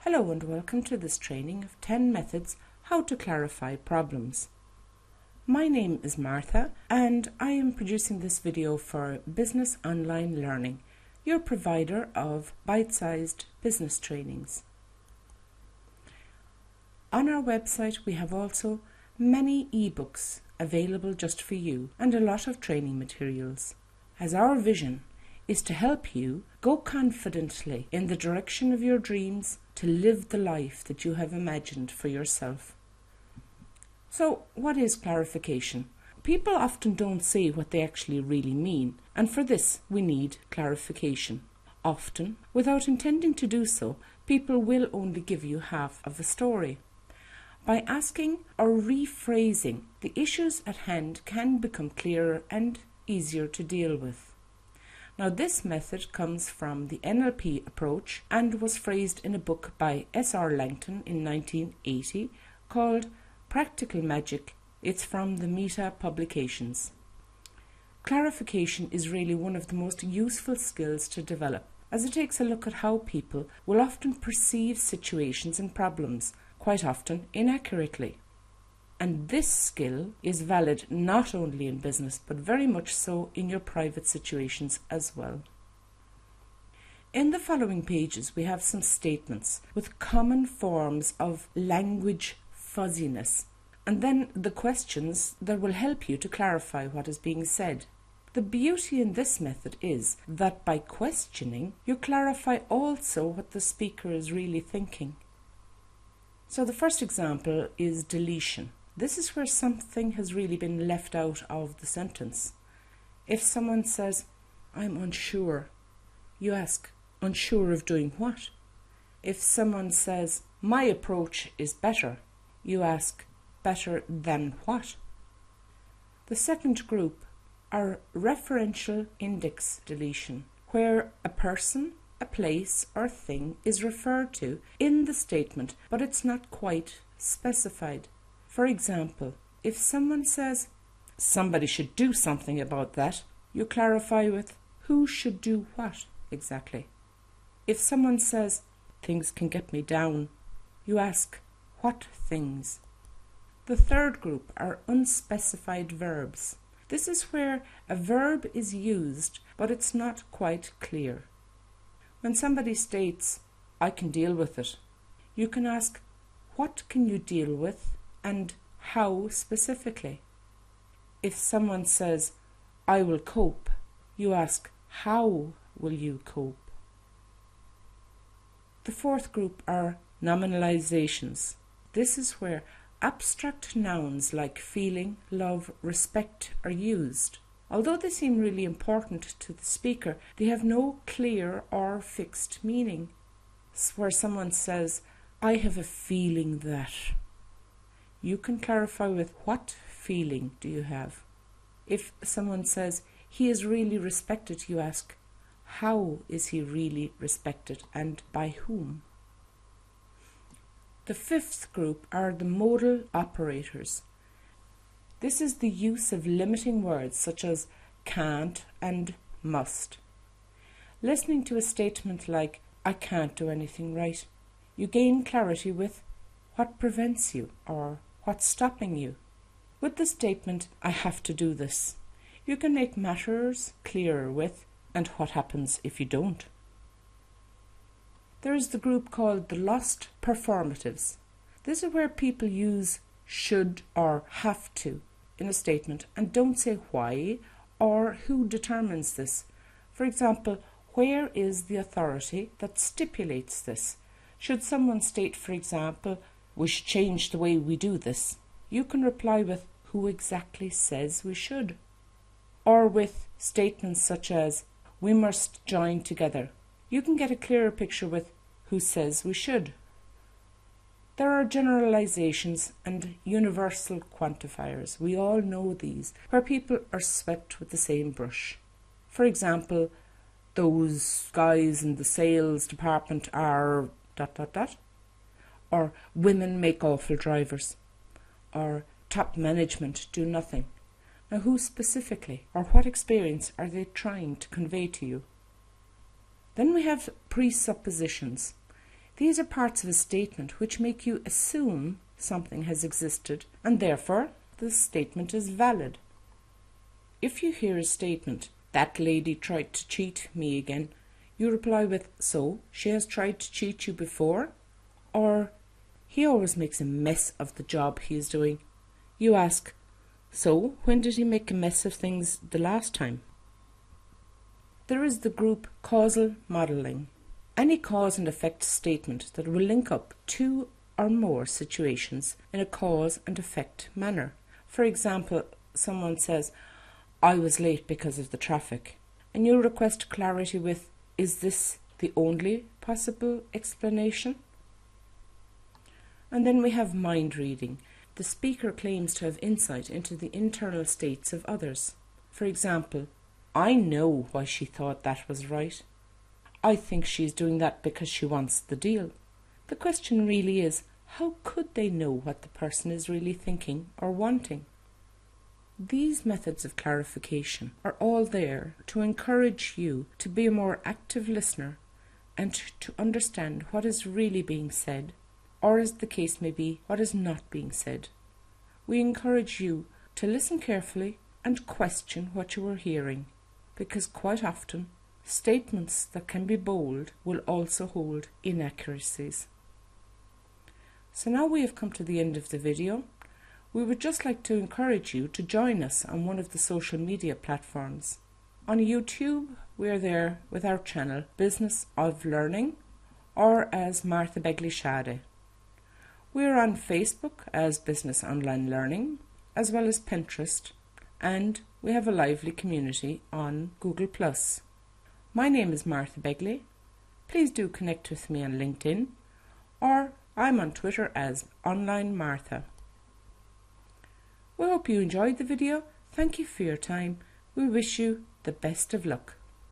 Hello and welcome to this training of 10 methods how to clarify problems. My name is Martha and I am producing this video for Business Online Learning, your provider of bite-sized business trainings. On our website we have also many ebooks available just for you and a lot of training materials, as our vision is to help you go confidently in the direction of your dreams to live the life that you have imagined for yourself. So, what is clarification? People often don't say what they actually really mean, and for this we need clarification. Often, without intending to do so, people will only give you half of a story. By asking or rephrasing, the issues at hand can become clearer and easier to deal with. Now, this method comes from the NLP approach and was phrased in a book by S.R. Langton in 1980 called Practical Magic. It's from the Meta Publications. Clarification is really one of the most useful skills to develop, as it takes a look at how people will often perceive situations and problems, quite often inaccurately. And this skill is valid not only in business, but very much so in your private situations as well. In the following pages, we have some statements with common forms of language fuzziness, and then the questions that will help you to clarify what is being said. The beauty in this method is that by questioning, you clarify also what the speaker is really thinking. So the first example is deletion. This is where something has really been left out of the sentence. If someone says, "I'm unsure," you ask, "Unsure of doing what?" If someone says, "My approach is better," you ask, "Better than what?" The second group are referential index deletion, where a person, a place or thing is referred to in the statement, but it's not quite specified. For example, if someone says, "Somebody should do something about that," you clarify with, "Who should do what exactly?" If someone says, "Things can get me down," you ask, "What things?" The third group are unspecified verbs. This is where a verb is used, but it's not quite clear. When somebody states, "I can deal with it," you can ask, "What can you deal with?" and how specifically. If someone says, "I will cope," you ask, "How will you cope?" The fourth group are nominalizations. This is where abstract nouns like feeling, love, respect are used. Although they seem really important to the speaker, they have no clear or fixed meaning. It's where someone says, "I have a feeling that," you can clarify with, "What feeling do you have?" If someone says, "He is really respected," you ask, "How is he really respected and by whom?" The fifth group are the modal operators. This is the use of limiting words such as can't and must. Listening to a statement like, "I can't do anything right," you gain clarity with, "What prevents you?" or "What's stopping you?" With the statement, "I have to do this," you can make matters clearer with, "And what happens if you don't?" There is the group called the lost performatives. This is where people use should or have to in a statement and don't say why or who determines this. For example, where is the authority that stipulates this? Should someone state, for example, "We should change the way we do this," you can reply with, "Who exactly says we should?" Or with statements such as, "We must join together," you can get a clearer picture with, "Who says we should?" There are generalizations and universal quantifiers. We all know these, where people are swept with the same brush. For example, "Those guys in the sales department are ... or "Women make awful drivers," or "Top management do nothing." Now, who specifically or what experience are they trying to convey to you? Then we have presuppositions. These are parts of a statement which make you assume something has existed and therefore the statement is valid. If you hear a statement, "That lady tried to cheat me again," you reply with, "So, she has tried to cheat you before?" Or, "He always makes a mess of the job he is doing." You ask, "So, when did he make a mess of things the last time?" There is the group causal modelling. Any cause and effect statement that will link up two or more situations in a cause and effect manner. For example, someone says, "I was late because of the traffic," and you request clarity with, "Is this the only possible explanation?" And then we have mind reading. The speaker claims to have insight into the internal states of others. For example, "I know why she thought that was right. I think she's doing that because she wants the deal." The question really is, how could they know what the person is really thinking or wanting? These methods of clarification are all there to encourage you to be a more active listener and to understand what is really being said, or as the case may be, what is not being said. We encourage you to listen carefully and question what you are hearing, because quite often statements that can be bold will also hold inaccuracies. So now we have come to the end of the video. We would just like to encourage you to join us on one of the social media platforms. On YouTube, we are there with our channel Business of Learning, or as Martha Begley Shade. We are on Facebook as Business Online Learning, as well as Pinterest, and we have a lively community on Google+. My name is Martha Begley. Please do connect with me on LinkedIn, or I'm on Twitter as Online Martha. We hope you enjoyed the video. Thank you for your time. We wish you the best of luck.